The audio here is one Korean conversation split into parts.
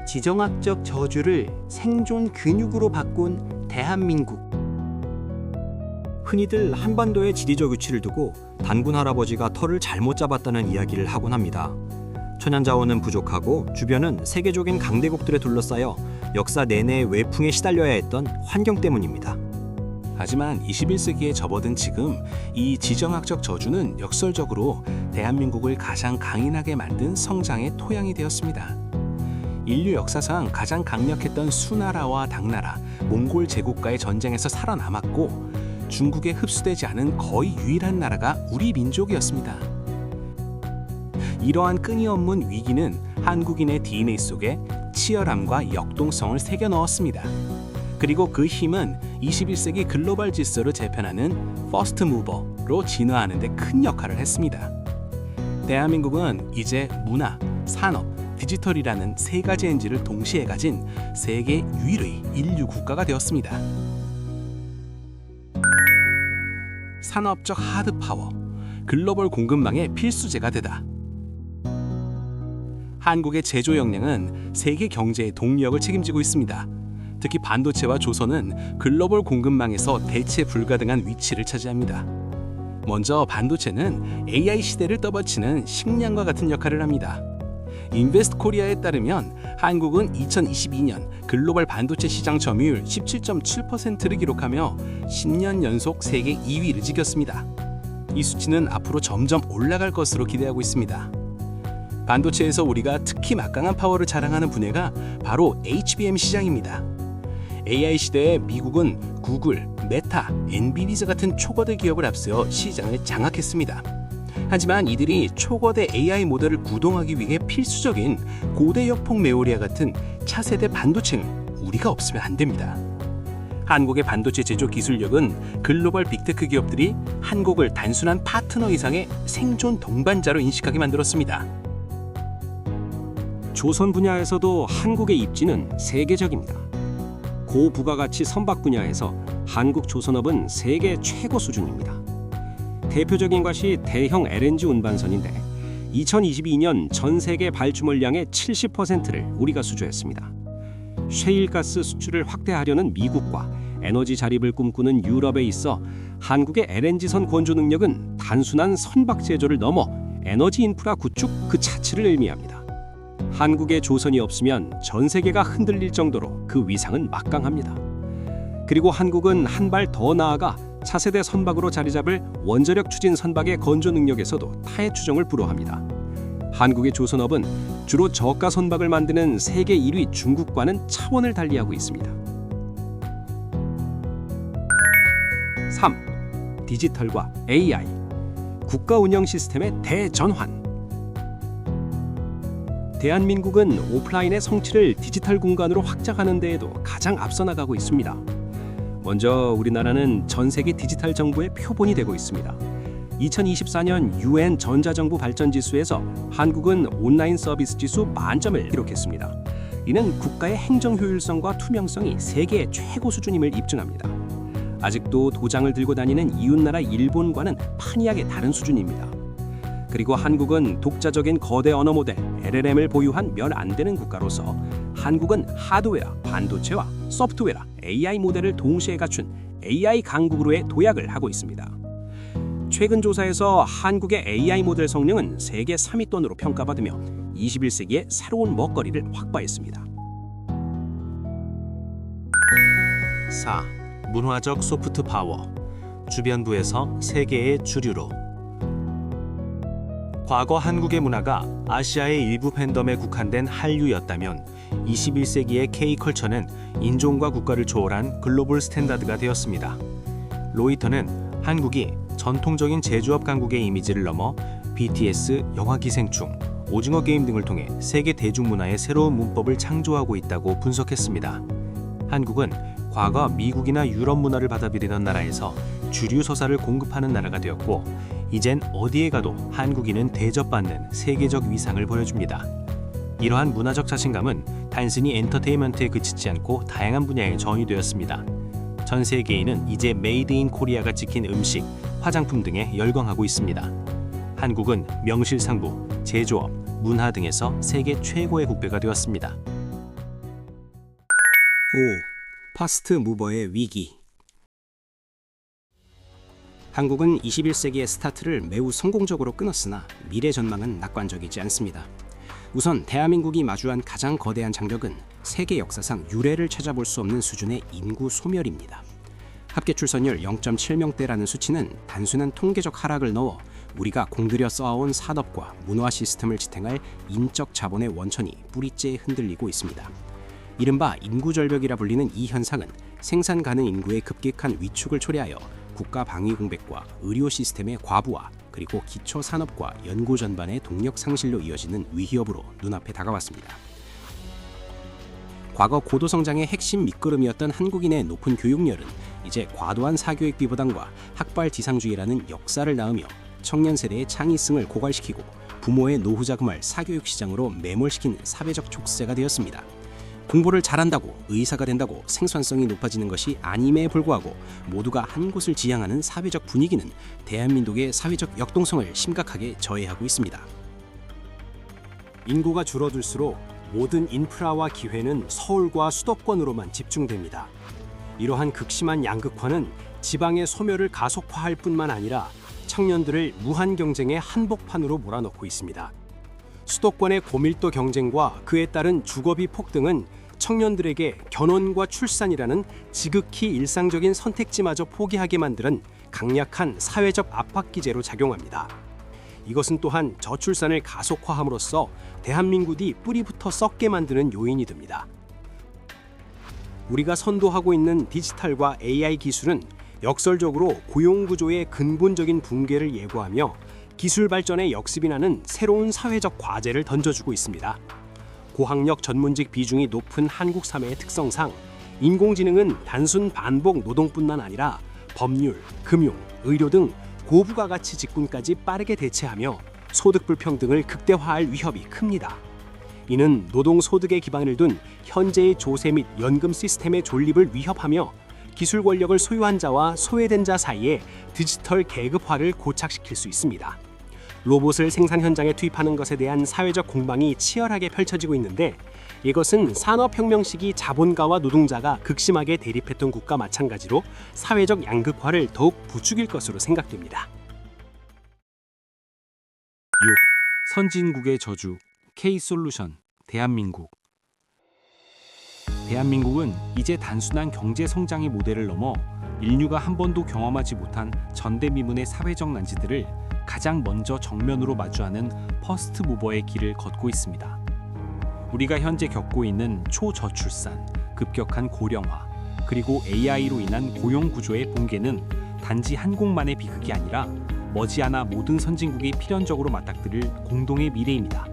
지정학적 저주를 생존 근육으로 바꾼 대한민국. 흔히들 한반도의 지리적 위치를 두고 단군 할아버지가 털을 잘못 잡았다는 이야기를 하곤 합니다. 천연 자원은 부족하고 주변은 세계적인 강대국들에 둘러싸여 역사 내내 외풍에 시달려야 했던 환경 때문입니다. 하지만 21세기에 접어든 지금 이 지정학적 저주는 역설적으로 대한민국을 가장 강인하게 만든 성장의 토양이 되었습니다. 인류 역사상 가장 강력했던 수나라와 당나라, 몽골 제국과의 전쟁에서 살아남았고 중국에 흡수되지 않은 거의 유일한 나라가 우리 민족이었습니다. 이러한 끊임없는 위기는 한국인의 DNA 속에 치열함과 역동성을 새겨 넣었습니다. 그리고 그 힘은 21세기 글로벌 질서를 재편하는 퍼스트 무버로 진화하는 데 큰 역할을 했습니다. 대한민국은 이제 문화, 산업, 디지털이라는 세 가지 엔진을 동시에 가진 세계 유일의 인류 국가가 되었습니다. 산업적 하드 파워, 글로벌 공급망의 필수제가 되다. 한국의 제조 역량은 세계 경제의 동력을 책임지고 있습니다. 특히 반도체와 조선은 글로벌 공급망에서 대체 불가능한 위치를 차지합니다. 먼저 반도체는 AI 시대를 떠받치는 식량과 같은 역할을 합니다. 인베스트 코리아에 따르면 한국은 2022년 글로벌 반도체 시장 점유율 17.7%를 기록하며 10년 연속 세계 2위를 지켰습니다. 이 수치는 앞으로 점점 올라갈 것으로 기대하고 있습니다. 반도체에서 우리가 특히 막강한 파워를 자랑하는 분야가 바로 HBM 시장입니다. AI 시대에 미국은 구글, 메타, 엔비디아 같은 초거대 기업을 앞세워 시장을 장악했습니다. 하지만 이들이 초거대 AI 모델을 구동하기 위해 필수적인 고대 역폭 메모리와 같은 차세대 반도체는 우리가 없으면 안 됩니다. 한국의 반도체 제조 기술력은 글로벌 빅테크 기업들이 한국을 단순한 파트너 이상의 생존 동반자로 인식하게 만들었습니다. 조선 분야에서도 한국의 입지는 세계적입니다. 고부가가치 선박 분야에서 한국 조선업은 세계 최고 수준입니다. 대표적인 것이 대형 LNG 운반선인데 2022년 전 세계 발주물량의 70%를 우리가 수주했습니다. 셰일가스 수출을 확대하려는 미국과 에너지 자립을 꿈꾸는 유럽에 있어 한국의 LNG선 건조 능력은 단순한 선박 제조를 넘어 에너지 인프라 구축 그 자체를 의미합니다. 한국의 조선이 없으면 전 세계가 흔들릴 정도로 그 위상은 막강합니다. 그리고 한국은 한 발 더 나아가 차세대 선박으로 자리 잡을 원자력 추진 선박의 건조 능력에서도 타의 추종을 불허합니다. 한국의 조선업은 주로 저가 선박을 만드는 세계 1위 중국과는 차원을 달리하고 있습니다. 3. 디지털과 AI, 국가 운영 시스템의 대전환. 대한민국은 오프라인의 성취를 디지털 공간으로 확장하는 데에도 가장 앞서 나가고 있습니다. 먼저 우리나라는 전 세계 디지털 정보의 표본이 되고 있습니다. 2024년 UN 전자정부 발전 지수에서 한국은 온라인 서비스 지수 만점을 기록했습니다. 이는 국가의 행정 효율성과 투명성이 세계 최고 수준임을 입증합니다. 아직도 도장을 들고 다니는 이웃나라 일본과는 판이하게 다른 수준입니다. 그리고 한국은 독자적인 거대 언어 모델 LLM을 보유한 몇 안 되는 국가로서 한국은 하드웨어, 반도체와 소프트웨어, AI 모델을 동시에 갖춘 AI 강국으로의 도약을 하고 있습니다. 최근 조사에서 한국의 AI 모델 성능은 세계 3위권으로 평가받으며 21세기의 새로운 먹거리를 확보했습니다. 4. 문화적 소프트 파워, 주변부에서 세계의 주류로. 과거 한국의 문화가 아시아의 일부 팬덤에 국한된 한류였다면 21세기의 K컬처는 인종과 국가를 초월한 글로벌 스탠다드가 되었습니다. 로이터는 한국이 전통적인 제조업 강국의 이미지를 넘어 BTS, 영화 기생충, 오징어 게임 등을 통해 세계 대중문화의 새로운 문법을 창조하고 있다고 분석했습니다. 한국은 과거 미국이나 유럽 문화를 받아들이던 나라에서 주류 서사를 공급하는 나라가 되었고 이젠 어디에 가도 한국인은 대접받는 세계적 위상을 보여줍니다. 이러한 문화적 자신감은 단순히 엔터테인먼트에 그치지 않고 다양한 분야에 전이되었습니다. 전 세계인은 이제 메이드 인 코리아가 찍힌 음식, 화장품 등에 열광하고 있습니다. 한국은 명실상부, 제조업, 문화 등에서 세계 최고의 국배가 되었습니다. 5. 퍼스트 무버의 위기. 한국은 21세기의 스타트를 매우 성공적으로 끊었으나 미래 전망은 낙관적이지 않습니다. 우선 대한민국이 마주한 가장 거대한 장벽은 세계 역사상 유례를 찾아볼 수 없는 수준의 인구 소멸입니다. 합계 출산율 0.7명대라는 수치는 단순한 통계적 하락을 넣어 우리가 공들여 쌓아온 산업과 문화 시스템을 지탱할 인적 자본의 원천이 뿌리째 흔들리고 있습니다. 이른바 인구절벽이라 불리는 이 현상은 생산 가능 인구의 급격한 위축을 초래하여 국가 방위 공백과 의료 시스템의 과부하, 그리고 기초 산업과 연구 전반의 동력 상실로 이어지는 위협으로 눈앞에 다가왔습니다. 과거 고도 성장의 핵심 밑거름이었던 한국인의 높은 교육열은 이제 과도한 사교육 비부담과 학발 지상주의라는 역사를 낳으며 청년 세대의 창의성을 고갈시키고 부모의 노후 자금을 사교육 시장으로 매몰시킨 사회적 촉세가 되었습니다. 공부를 잘한다고 의사가 된다고 생산성이 높아지는 것이 아님에 불구하고 모두가 한 곳을 지향하는 사회적 분위기는 대한민국의 사회적 역동성을 심각하게 저해하고 있습니다. 인구가 줄어들수록 모든 인프라와 기회는 서울과 수도권으로만 집중됩니다. 이러한 극심한 양극화는 지방의 소멸을 가속화할 뿐만 아니라 청년들을 무한 경쟁의 한복판으로 몰아넣고 있습니다. 수도권의 고밀도 경쟁과 그에 따른 주거비 폭등은 청년들에게 결혼과 출산이라는 지극히 일상적인 선택지마저 포기하게 만드는 강력한 사회적 압박 기제로 작용합니다. 이것은 또한 저출산을 가속화함으로써 대한민국이 뿌리부터 썩게 만드는 요인이 됩니다. 우리가 선도하고 있는 디지털과 AI 기술은 역설적으로 고용구조의 근본적인 붕괴를 예고하며 기술 발전의 역습이 나는 새로운 사회적 과제를 던져주고 있습니다. 고학력 전문직 비중이 높은 한국 사회의 특성상 인공지능은 단순 반복 노동뿐만 아니라 법률, 금융, 의료 등 고부가가치 직군까지 빠르게 대체하며 소득 불평등을 극대화할 위협이 큽니다. 이는 노동소득의 기반을 둔 현재의 조세 및 연금 시스템의 존립을 위협하며 기술 권력을 소유한 자와 소외된 자 사이에 디지털 계급화를 고착시킬 수 있습니다. 로봇을 생산 현장에 투입하는 것에 대한 사회적 공방이 치열하게 펼쳐지고 있는데 이것은 산업혁명 시기 자본가와 노동자가 극심하게 대립했던 국가 마찬가지로 사회적 양극화를 더욱 부추길 것으로 생각됩니다. 6. 선진국의 저주 K솔루션 대한민국. 대한민국은 이제 단순한 경제 성장의 모델을 넘어 인류가 한 번도 경험하지 못한 전대미문의 사회적 난제들을 가장 먼저 정면으로 마주하는 퍼스트 무버의 길을 걷고 있습니다. 우리가 현재 겪고 있는 초저출산, 급격한 고령화, 그리고 AI로 인한 고용 구조의 붕괴는 단지 한국만의 비극이 아니라 머지않아 모든 선진국이 필연적으로 맞닥뜨릴 공동의 미래입니다.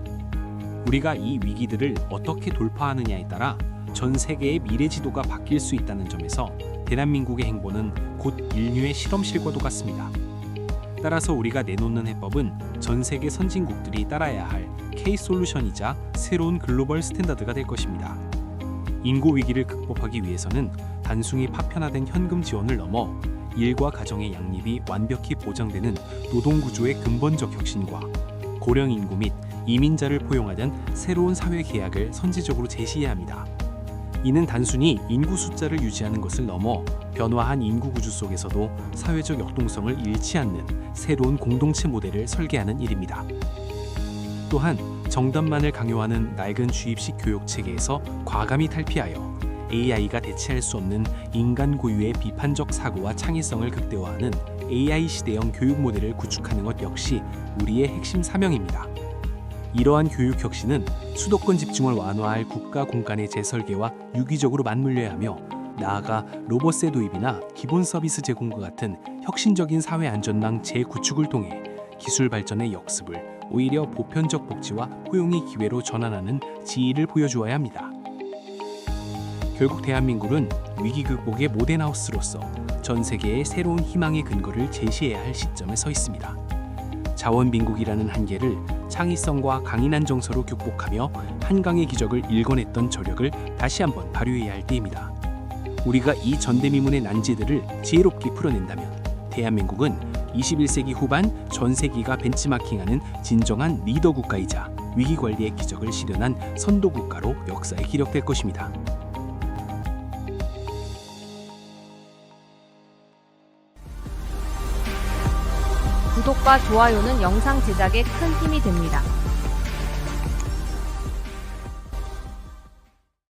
우리가 이 위기들을 어떻게 돌파하느냐에 따라 전 세계의 미래 지도가 바뀔 수 있다는 점에서 대한민국의 행보는 곧 인류의 실험실과도 같습니다. 따라서 우리가 내놓는 해법은 전 세계 선진국들이 따라야 할 K솔루션이자 새로운 글로벌 스탠다드가 될 것입니다. 인구 위기를 극복하기 위해서는 단순히 파편화된 현금 지원을 넘어 일과 가정의 양립이 완벽히 보장되는 노동구조의 근본적 혁신과 고령 인구 및 이민자를 포용하는 새로운 사회 계약을 선제적으로 제시해야 합니다. 이는 단순히 인구 숫자를 유지하는 것을 넘어 변화한 인구 구조 속에서도 사회적 역동성을 잃지 않는 새로운 공동체 모델을 설계하는 일입니다. 또한 정답만을 강요하는 낡은 주입식 교육 체계에서 과감히 탈피하여 AI가 대체할 수 없는 인간 고유의 비판적 사고와 창의성을 극대화하는 AI 시대형 교육 모델을 구축하는 것 역시 우리의 핵심 사명입니다. 이러한 교육 혁신은 수도권 집중을 완화할 국가 공간의 재설계와 유기적으로 맞물려야 하며 나아가 로봇의 도입이나 기본 서비스 제공과 같은 혁신적인 사회 안전망 재구축을 통해 기술 발전의 역습을 오히려 보편적 복지와 포용의 기회로 전환하는 지혜를 보여주어야 합니다. 결국 대한민국은 위기 극복의 모델하우스로서 전 세계의 새로운 희망의 근거를 제시해야 할 시점에 서 있습니다. 자원빈국이라는 한계를 창의성과 강인한 정서로 극복하며 한강의 기적을 일궈냈던 저력을 다시 한번 발휘해야 할 때입니다. 우리가 이 전대미문의 난제들을 지혜롭게 풀어낸다면 대한민국은 21세기 후반 전 세계가 벤치마킹하는 진정한 리더 국가이자 위기관리의 기적을 실현한 선도 국가로 역사에 기록될 것입니다. 구독과 좋아요는 영상 제작에 큰 힘이 됩니다.